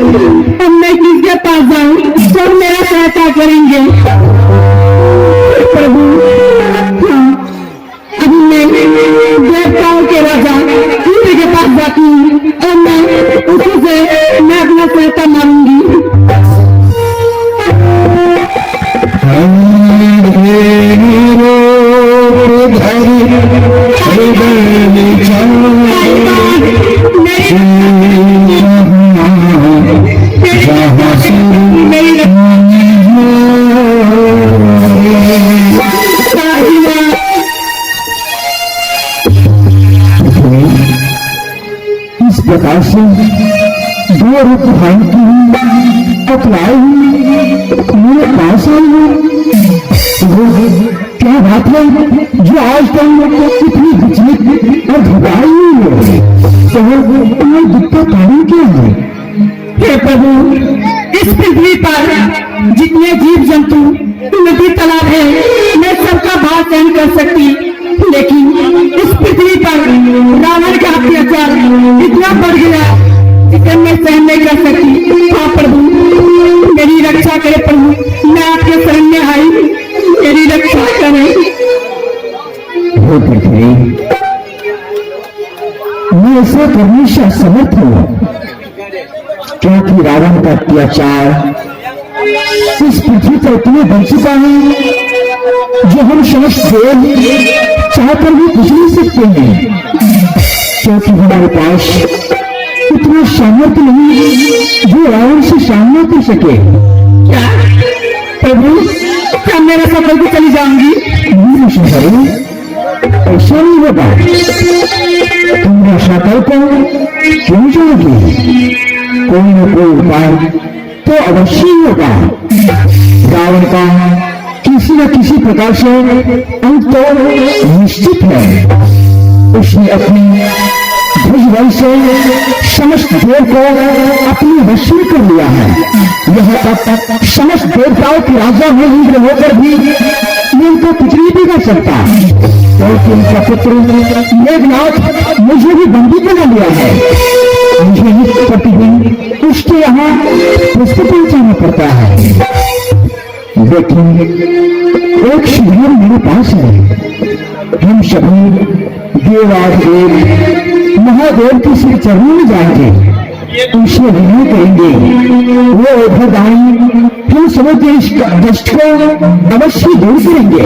अब मैं किसके पास जाऊं? सब मेरा सहायता करेंगे। प्रभु हाँ, अभी मैं देवताओं के राजा इंद्र के पास जाती हूँ और मैं उसी से मैं अपना सहायता मांगूंगी। इस प्रकार से दो रूप धारण की अपनाई मेरे पास आई क्या बात है जो आज तक इतनी विचलित और घबराई हुई है, तो तुम्हें दिक्कत कारण क्या है? हे प्रभु, इस पृथ्वी पर जितने जीव जंतु नदी तालाब है मैं सबका भार सहन कर सकती, लेकिन इस पृथ्वी पर रावण का अत्याचार इतना बढ़ गया जिसे मैं सहन नहीं कर सकती। हाँ प्रभु, मेरी रक्षा करे प्रभु, मैं आपके शरण में आई, मेरी रक्षा करें। हे पृथ्वी, मैं ऐसा करने से असमर्थ हूँ क्योंकि रावण का अत्याचार इस पृथ्वी पर इतने बढ़ चुका है जो हम समस्त देव चाहकर भी कुछ नहीं सकते हैं, क्योंकि हमारे पास इतना सामर्थ्य नहीं जो रावण से सामना कर सके। क्या प्रभु, क्या मेरा सफल भी चली जाऊंगी? ऐसा नहीं होगा, तुम सफल को क्यों जाओगी? कोई न कोई उपाय तो अवश्य होगा। रावण का किसी न किसी प्रकार से अंत तो निश्चित है। उसने अपनी भुजबल से समस्त देव को अपनी वश में कर लिया है। यह तक समस्त देवताओं के राजा में इंद्र होकर भी इनको कुछ नहीं बिगड़ सकता, क्योंकि उनका पुत्र मेघनाथ मुझे भी बंदी बना लिया है। मुझे नित्य प्रतिदिन उसके यहाँ पुष्प पहुंचाना पड़ता है, लेकिन एक सुधार मेरे पास है। हम सभी देवादेव महादेव के श्री चरणों में जाएंगे, उनसे विनय करेंगे, वो उधर आएंगे, हम समझते इस कष्ट को अवश्य दूर करेंगे।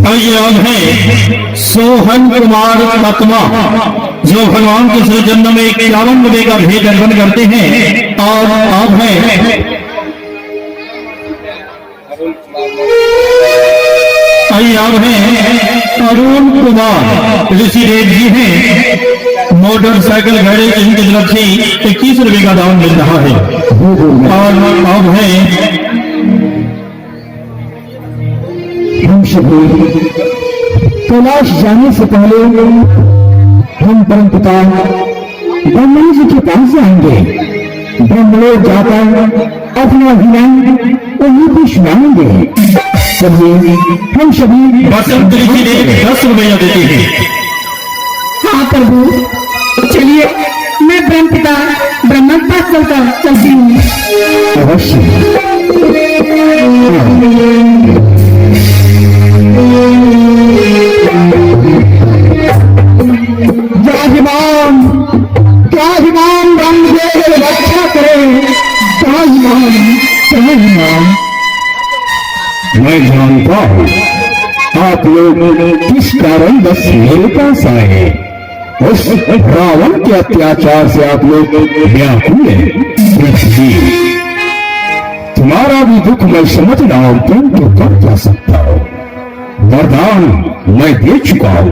अब है सोहन कुमार आत्मा जो भगवान के श्री जन्म में 51 नबे का भेद अर्पण करते हैं, और आप हैं अरुण कुमार ऋषिदेव जी हैं। मोटरसाइकिल घड़े इनकी तरफ से 21 रुपए का दाम मिल रहा है। और अब है हम सभी कैलाश जाने से पहले हम परमपिता ब्रह्मा जी के पास जाएंगे। ब्रह्मलोक जाकर अपना विनय उन्हीं को सुनाएंगे। चलिए हम सभी बसंत ऋषि ने 10 रुपया देते हैं। हाँ प्रभु, चलिए मैं ब्रह्मपिता ब्रह्मा के पास चलती हूँ। अवश्य त्राहिमाम ब्रह्मदेव रक्षा करे। त्राहिमाम मैं जानता हूँ आप लोग किस कारण बस मेरे पास आए। उस रावण के अत्याचार से आप लोग व्याकुल हैं। तुम्हारा भी दुख मैं समझ रहा हूं, परंतु कर क्या सकता हूं। वरदान मैं दे चुका हूं।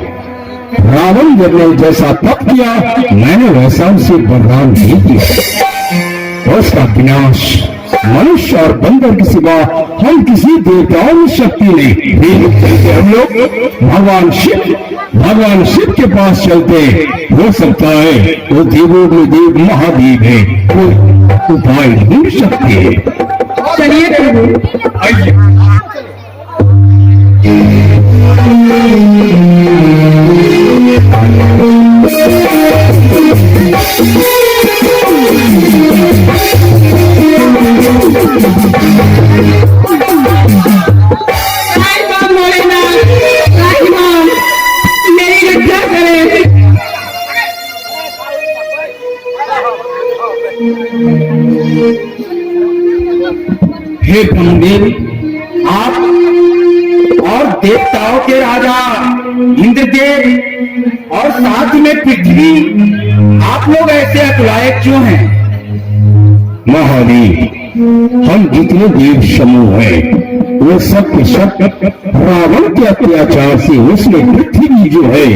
रावण ने जैसा तप किया मैंने वैसा उसे वरदान दे दिया। उसका विनाश मनुष्य और बंदर के सिवा हम किसी देवताओं में शक्ति नहीं। हम लोग भगवान शिव के पास चलते। हो सकता है वो देवों में देव महादेव है, कोई उपाय ढूंढ सकते हैं। चलिए प्रभु, आइए। हे ब्रह्मदेव, आप और देवताओं के राजा इंद्रदेव और साथ में पृथ्वी, आप लोग ऐसे अकुलायक क्यों हैं? महादेव, हम जितने देव समूह हैं वो सब के सब रावण के अत्याचार से उसने पृथ्वी जो है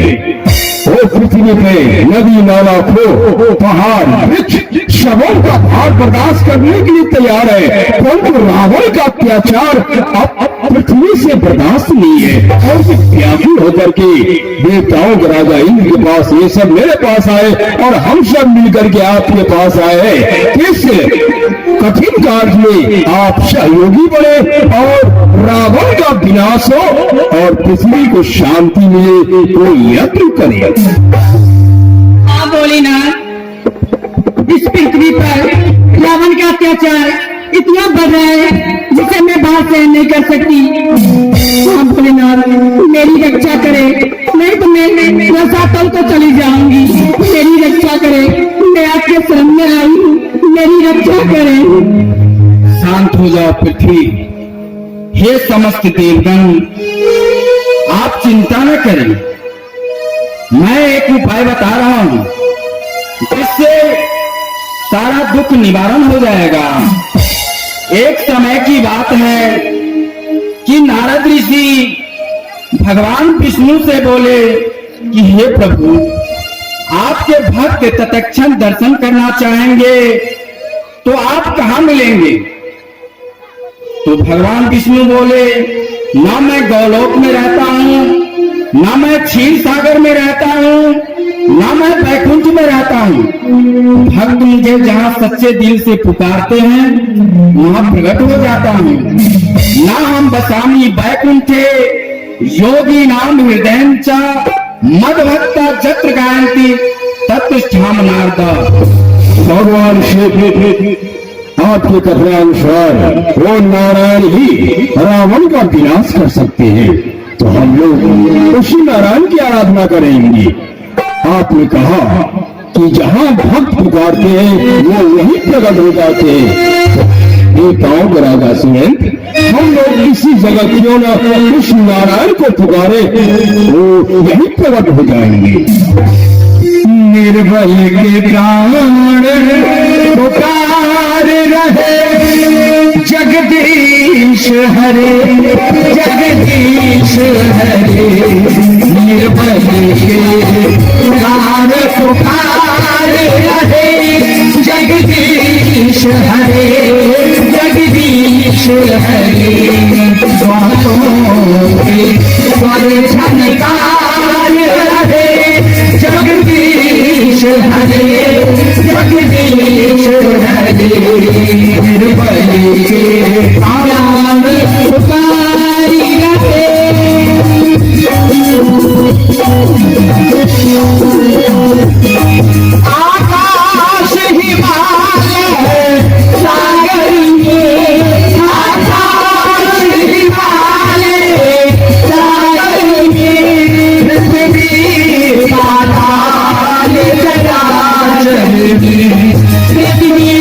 वो पृथ्वी पे नदी नाला खो पहाड़ वृक्ष शवों का भार बर्दाश्त करने के लिए तैयार है, परंतु रावण का अत्याचार अब पृथ्वी से बर्दाश्त नहीं है। और व्याकुल होकर के देवताओं के राजा इंद्र के पास ये सब मेरे पास आए और हम सब मिलकर के आपके पास आए हैं। इस कठिन कार्य में आप सहयोगी बने और रावण का विनाश हो और पृथ्वी को शांति मिले, तो यत्न करें। हाँ भोलेनाथ, इस पृथ्वी पर रावण का अत्याचार इतना बढ़ रहा है जिसे मैं बाहर सहन नहीं कर सकती। हाँ भोलेनाथ, मेरी रक्षा करे, नहीं तो मैं रसातल को चली जाऊंगी। मेरी रक्षा करे, मैं आपके शरण में आई हूँ, मेरी रक्षा करे। शांत हो जाओ पृथ्वी। हे समस्त देवगण, आप चिंता न करें, मैं एक उपाय बता रहा हूं जिससे सारा दुख निवारण हो जाएगा। एक समय की बात है कि नारद ऋषि भगवान विष्णु से बोले कि हे प्रभु, आपके भक्त तत्क्षण दर्शन करना चाहेंगे तो आप कहाँ मिलेंगे? तो भगवान विष्णु बोले, ना मैं गौलोक में रहता हूँ, ना मैं क्षीर सागर में रहता हूँ, ना मैं बैकुंठ में रहता हूँ। भक्त मुझे जहाँ सच्चे दिल से पुकारते हैं वहाँ प्रकट हो जाता हूँ। ना हम बसामी बैकुंठे योगी नाम हृदय मद भक्ता जत्र गायंती तत्ष्ठाम नारदा। भगवान शिव आपके कथनानुसार वो नारायण ही रावण का विनाश कर सकते हैं, तो हम लोग उसी नारायण की आराधना करेंगे। आपने कहा कि जहाँ भक्त पुकारते हैं वो वही प्रकट हो जाते हैं। देवताओं के राजा सुरेंद्र, हम लोग इसी जगह क्यों न उस नारायण को पुकारे, वो यही प्रकट हो जाएंगे। निर्भय के प्राण पुकार रहे जगदीश हरे, जगदीश हरे। निर्भय के प्राण पुकार रहे जगदीश हरे, जगदीश हरे। स्वर झनकार रहे जगदीश हरे, जगदीश हरे। निर्भय के प्राण पुकारी रहे। आकाश हिमालय सागर में, आकाश हिमालय सागर में, पृथ्वी पाताल जराचर में, पृथ्वी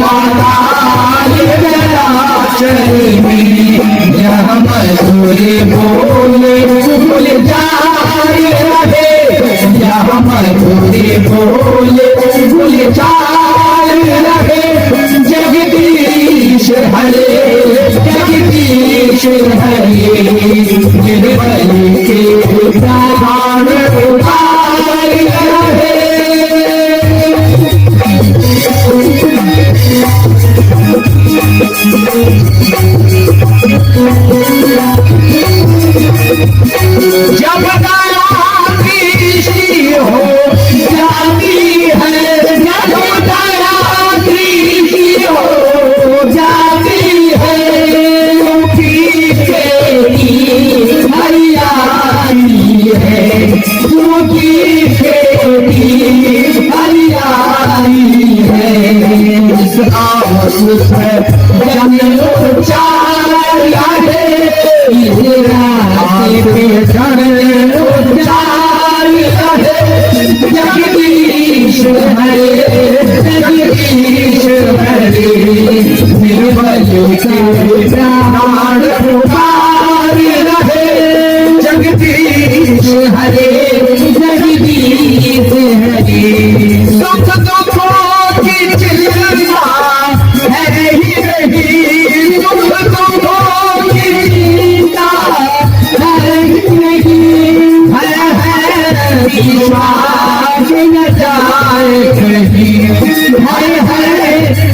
पाताल जराचर में। यह मधुर बोले फूल जाए रहे, यह मधुर बोले फूल जाए रहे। जगदीश हरे, जगदीश हरे। निर्भय के प्राण पुकार रहे। जब दया दृष्टि हो जाती है, जब दया दृष्टि हो जाती है, क्योंकि तेरी हरियाली है, क्योंकि तेरी हरियाली है। इस आस से जन्म चार है, जगदीश हरे, जगदीश हरे। निर्भय प्राण पुकार रहे जगदीश हरे जगदीश हरे सुख दुखों की चिंता है ही नहीं सुख दुखों की चिंता है ही नहीं है विश्वास न जाए कहीं है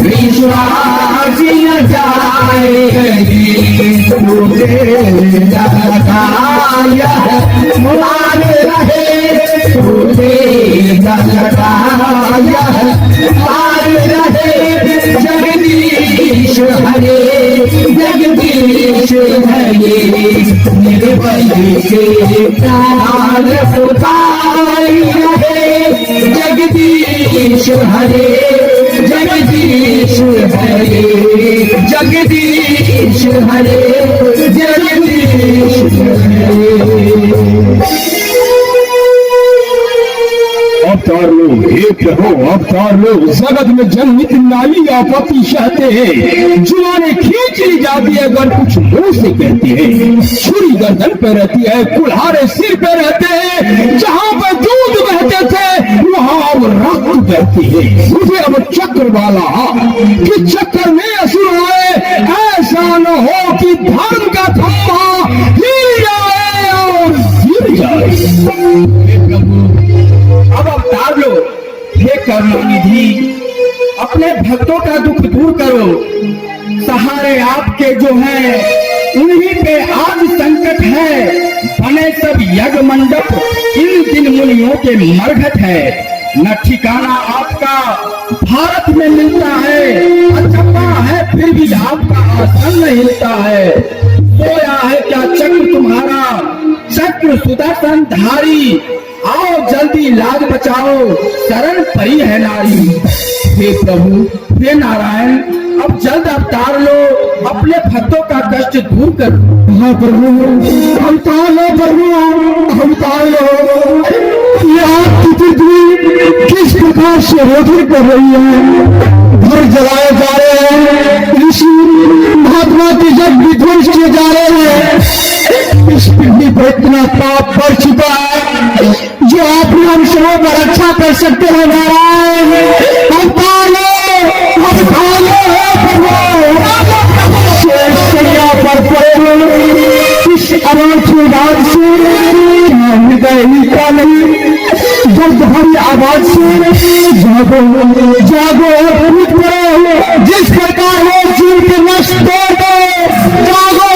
विश्वास न जाए कहीं मुझे लगाया मान रहे मुझे लगाया मान रहे जगदीश हरे जगदीश हरे निर्बल के प्राण पुकार रहे जगदीश हरे जगदीश हरे जगदीश हरे जगदीश हरे। अवतार लोग, हे प्रभु अवतार लोग, जगत में जन्मित नाली आपत्ति सहते हैं, जुआने खींच ली जाती है अगर कुछ मुंह से कहते हैं, छुरी गर्दन पे रहती है, कुल्हारे सिर पे रहते हैं, जहां पर दूध बहते थे वहां अब रक्त बहती है। मुझे अब चक्र वाला कि चक्कर में असुर आए, ऐसा न हो कि धर्म का थम्मा हिल जाए और गिर जाए। अब अवतार लो, हे करुणानिधि, अपने भक्तों का दुख दूर करो। सहारे आपके जो हैं उन्हीं पे आज संकट है, बने सब यज्ञ मंडप इन दिन मुनियों के मरघट है। न ठिकाना आपका भारत में मिलता है, अचंभा है फिर भी आपका आसन नहीं हिलता है। सोया है क्या चक्र तुम्हारा, चक्र सुदर्शन धारी, आओ जल्दी लाज बचाओ, शरण परी है नारी। हे प्रभु हे नारायण, अब जल्द अवतार लो, अपने भक्तों का कष्ट दूर करो। हाँ प्रभु अवतार लो, प्रभु अवतार लो। ये आपकी पृथ्वी किस प्रकार से रोधित कर रही है, घर जलाए जा रहे हैं, ऋषि महात्मा के जब विध्वंस किए जा रहे हैं, इस पृथ्वी पर इतना पाप बढ़ चुका है जो आपने हम सबों का रक्षा कर सकते हैं। नारायण अवतार लो, अवतार लो शैया पर पड़े इस अनोखी बात से हृदय का नहीं, दर्द भरी आवाज से जागो जागो करो, जिस प्रकार वो जीव के नष्ट कर दो, जागो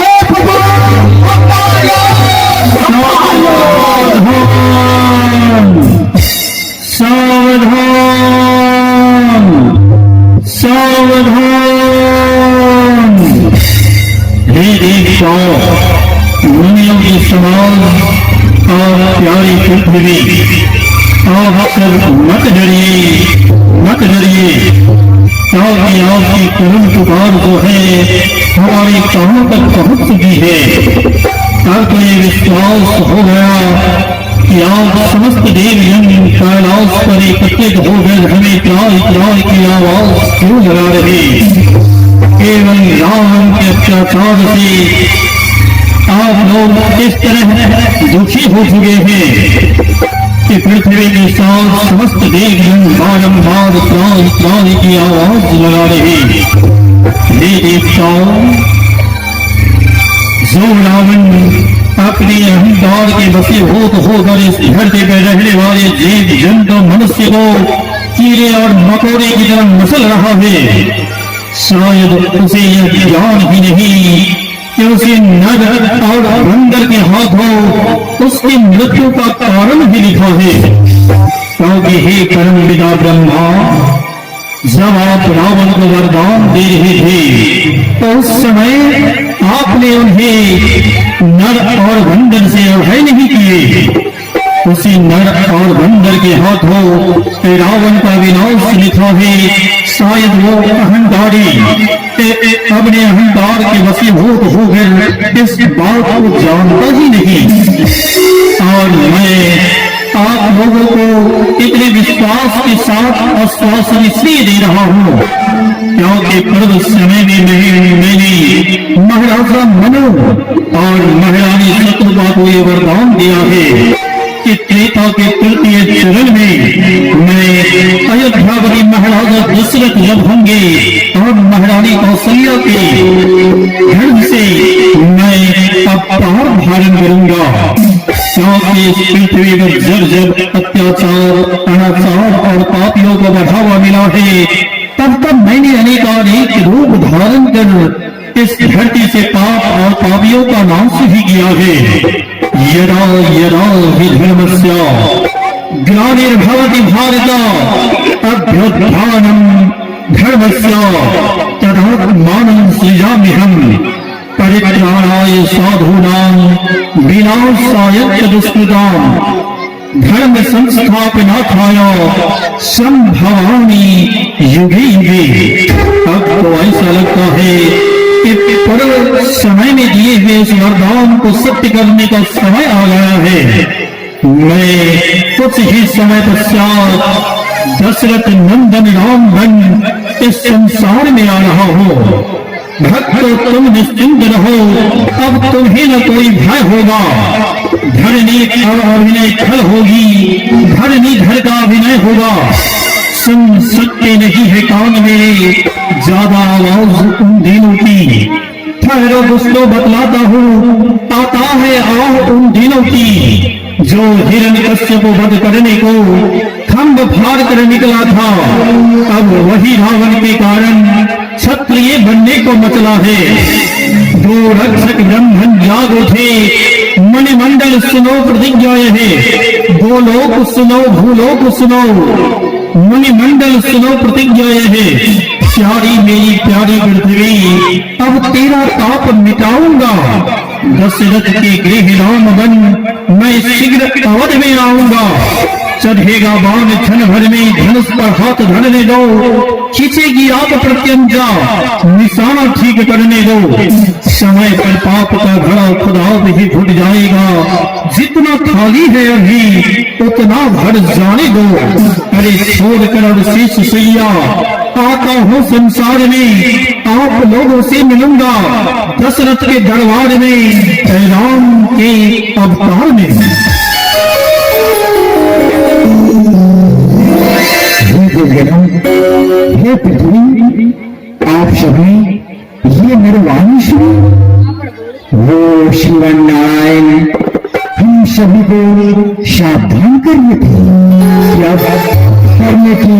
सावधान सावधान। हे देवताओं, मुनियों की समाज और प्यारी पृथ्वी, आप सब मत डरिए मत डरिए, क्योंकि आपकी करुण पुकार जो है हमारे कानों तक पहुंच चुकी है। तब तो ये विश्वास हो गया कि आप समस्त देवजन कैलाश पर एकत्रित होकर हमें त्राई त्राई की आवाज क्यों लगा रहे। केवल रावण के अत्याचार से आप लोग इस तरह दुखी हो चुके हैं कि पृथ्वी के साथ समस्त देवजन बारंबार त्राई त्राई की आवाज लगा रहे। हे देवताओं, जो रावण अपने अहंकार के बसे होकर इस धरती पर रहने वाले जीव जंतु मनुष्य को कीड़े और मकोड़े की तरह मसल रहा है, शायद उसे यह ज्ञान ही नहीं कि उसे नर और बंदर के हाथों उसकी मृत्यु का कारण भी लिखा है। क्योंकि हे परम पिता ब्रह्मा, जब आप रावण को वरदान दे रहे थे तो उस समय आपने उन्हें नर और बंदर से अभय नहीं किए। उसी नर और बंदर के हाथों रावण का विनाश लिखा है। शायद वो अहंकारी अपने अहंकार के वशीभूत होकर इस बात को जानता ही नहीं। और मैं आप लोगों को इतने विश्वास के साथ आश्वासन इसलिए दे रहा हूँ क्योंकि पूर्व समय में मैंने महाराजा मनु और महारानी शत्रुघ्न को ये वरदान दिया है कि त्रेता के तृतीय चरण में मैं अयोध्यापति महाराजा दशरथ जब होंगे और महारानी कौशल्या के धर्म से मैं अपार धारण करूंगा क्योंकि इस पृथ्वी पर जब जब अत्याचार अनाचार और पापियों को बढ़ावा मिला है तब तब मैंने अनेकानेक रूप धारण कर इस धरती से पाप और पापियों का नाश भी किया है। यदा यदा हि धर्मस्य ग्लानिर्भवति भारत अभ्युत्थानं धर्मस्य तदात्मानं सृजाम्यहम् परित्राणाय साधूनां विनाशाय च दुष्कृताम् धर्म संस्थापनार्थाय संभवामि युगे युगे। अब तो ऐसा लगता है कि पूर्व समय में दिए हुए इस वरदान को सत्य करने का समय आ गया है। मैं कुछ ही समय पश्चात दशरथ नंदन राम बन इस संसार में आ रहा हूँ। भक्तों तुम निश्चिंत रहो, अब तुम्हें न कोई भय होगा। धरनी का अभिनय खल होगी, धरनी धर का अभिनय होगा। सुन सकते नहीं है कान मेरे ज्यादा आवाज उन दिनों की। ठहरो दोस्तों बतलाता हूँ, आता है आह उन दिनों की जो हिरण्यकश्यप को वध करने को खंभ फाड़ कर निकला था। अब वही रावण के कारण क्षत्रिय बनने को मचला है। जो रक्षक ब्रह्मन जाग उठे, मणिमंडल सुनो प्रतिज्ञा है। गोलोक सुनो भूलोक सुनो, मणिमंडल सुनो प्रतिज्ञा है। प्यारी मेरी प्यारी पृथ्वी, अब तेरा ताप मिटाऊंगा। दशरथ के गृह राम बन मैं शीघ्र अवध में आऊंगा। चढ़ेगा बाण क्षण भर में, धनुष पर हाथ धरने दो। खींचेगी आप प्रत्यंजा, निशाना ठीक करने दो। समय पर पाप का घड़ा खुद आप ही घुट जाएगा। जितना खाली है अभी उतना भर जाने दो। अरे छोड़ कर अब शेष सैया आता हूँ संसार में, आप लोगों से मिलूंगा दशरथ के दरबार में, राम के अवतार में। हे पृथ्वी, आप सभी ये मेरी वाणी सुनो। वो श्रीवन नारायण हम सभी को सावधान कर रहे थे कि अब करने की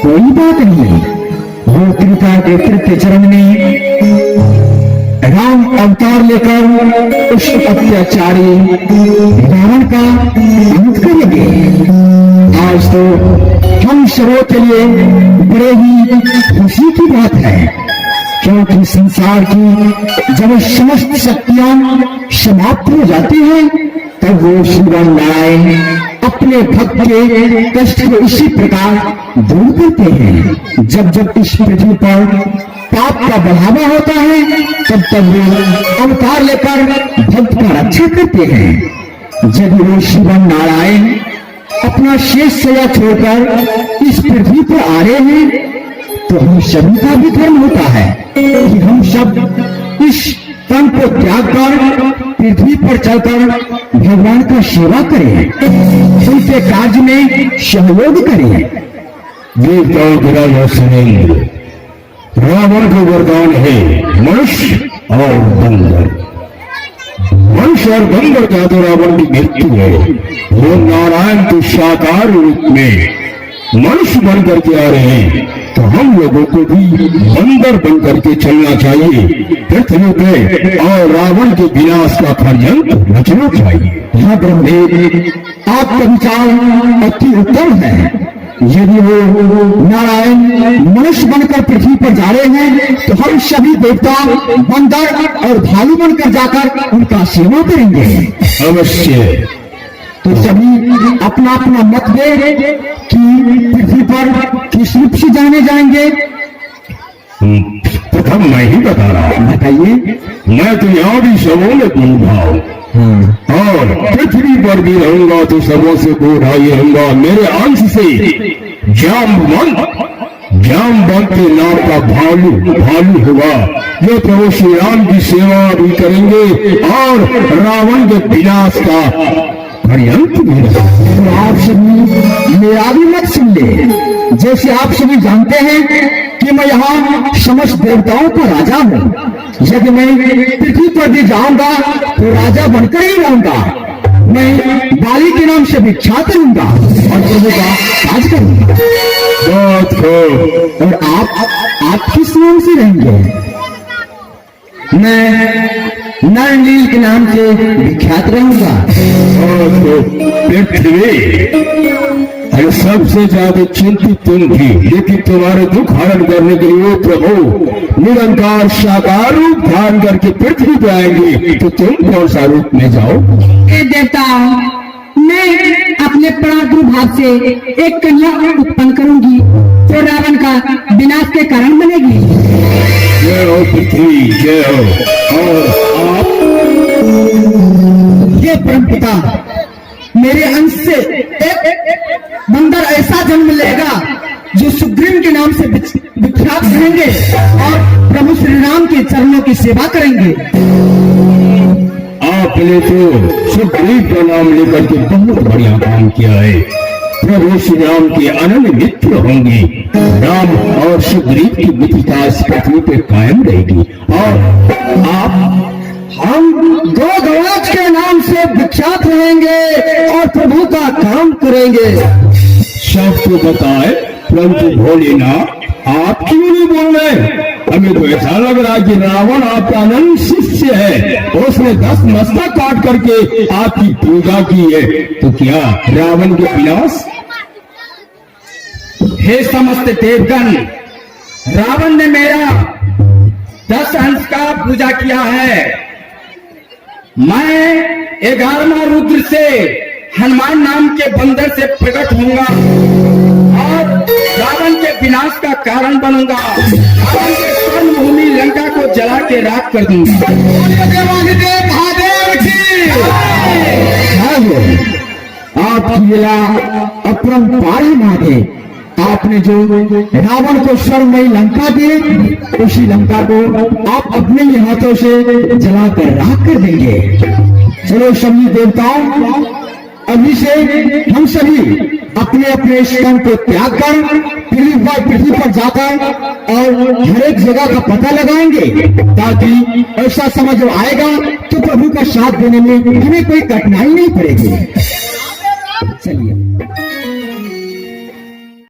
कोई बात नहीं। वो त्रेता के तृतीय चरण में राम अवतार लेकर उस अत्याचारी रावण का अंत करेंगे। आज तो हम सबों के लिए बड़े ही खुशी की बात है, क्योंकि संसार की जब समस्त शक्तियां समाप्त हो जाती हैं तब वो श्रीराम नारायण अपने भक्त के कष्ट को इसी प्रकार दूर करते हैं। जब जब इस पृथ्वी पर पाप का बढ़ावा होता है तब तब वो अवतार लेकर भक्त का रक्षा करते हैं। जब वो श्रीराम नारायण अपना शेष सया छोड़कर इस पृथ्वी पर आ रहे हैं तो हम सभी का भी धर्म होता है कि हम सब इस तन को त्याग कर पृथ्वी पर चलकर भगवान का सेवा करें, उनके कार्य में सहयोग करें। देवताओं के सुनेंगे, रावण का वरदान है मनुष्य और बंदर। मनुष्य और बंदर का तो रावण की मृत्यु है। वो नारायण के साकार रूप में मनुष्य बन करके आ रहे हैं, तो हम लोगों को भी बंदर बन करके चलना चाहिए पृथ्वी पे और रावण के विनाश का षड्यंत्र रचना चाहिए। हाँ ब्रह्मदेव, आपका विचार अति उत्तम है। यदि वो नारायण मनुष्य बनकर पृथ्वी पर जा रहे हैं तो हम सभी देवता बंदर और भालू बनकर जाकर उनका सेवा करेंगे। अवश्य। तो सभी अपना अपना मत दे कि पृथ्वी पर किस रूप से जाने जाएंगे। प्रथम मैं ही बता रहा हूँ। बताइए। मैं तो यहाँ भी सबों में भाव और पृथ्वी पर भी रहूंगा तो सबों से दूर ही रहूंगा। मेरे अंश से जामवंत के नाम का भालू होगा, जो प्रभु श्री राम की सेवा भी करेंगे और रावण के विनाश का षड्यंत्र भी रहेगा। तो आप सभी मेरा भी मत सुन ले। जैसे आप सभी जानते हैं कि मैं यहाँ समस्त देवताओं का राजा हूँ। यदि मैं पृथ्वी पर भी जाऊंगा तो राजा बनकर ही रहूंगा। मैं बाली के नाम से विख्यात रहूंगा और प्रभु का राज करूंगा। बात को और आप किस नाम से रहेंगे? मैं नरनील के नाम से विख्यात रहूंगा। पृथ्वी, अरे सबसे ज्यादा चिंतित तुम थी, लेकिन तुम्हारे दुख हरण करने के लिए वो प्रभु निरंकार साकार रूप धारण करके पृथ्वी पे आएंगे, तो तुम कौन सा रूप में जाओ? ए देवता, मैं अपने प्रादुर्भाव से एक कन्या उत्पन्न करूंगी जो रावण का विनाश के कारण बनेगी। जय हो पृथ्वी, जय हो। और आप? ये परमपिता, मेरे अंश से एक बंदर ऐसा जन्म लेगा जो सुग्रीव के नाम से विख्यात रहेंगे और प्रभु श्री राम के चरणों की सेवा करेंगे। आपने तो सुग्रीव का नाम लेकर के बहुत बढ़िया काम किया है। प्रभु श्री राम के अनन्य मित्र होंगे। राम और सुग्रीव की मित्रता इस पृथ्वी पे कायम रहेगी। और आप? हम दो गवाज के नाम से विख्यात रहेंगे और प्रभु का काम करेंगे। सब तो बताए, परंतु भोलेनाथ आप क्यों नहीं बोल रहे? हमें तो ऐसा लग रहा है कि रावण आपका अनन्य शिष्य है। उसने 10 मस्तक काट करके आपकी पूजा की है, तो क्या रावण के विनाश? हे समस्त देवगण, रावण ने मेरा 10 अंश का पूजा किया है। मैं 11वां रुद्र से हनुमान नाम के बंदर से प्रकट होऊंगा और रावण के विनाश का कारण बनूंगा। रावण के स्वर्ण भूमि लंका को जला के राख कर दूंगा। आपकी लीला अपरंपार ही माते। आपने जो रावण को स्वर्णमयी लंका दी, उसी लंका को आप अपने ही हाथों से जलाकर राख कर देंगे। चलो सभी देवताओं, अभी से हम सभी अपने अपने स्थान को त्याग कर पृथ्वी पर जाकर और हर एक जगह का पता लगाएंगे, ताकि ऐसा समय जब आएगा तो प्रभु का साथ देने में हमें कोई कठिनाई नहीं पड़ेगी। चलिए।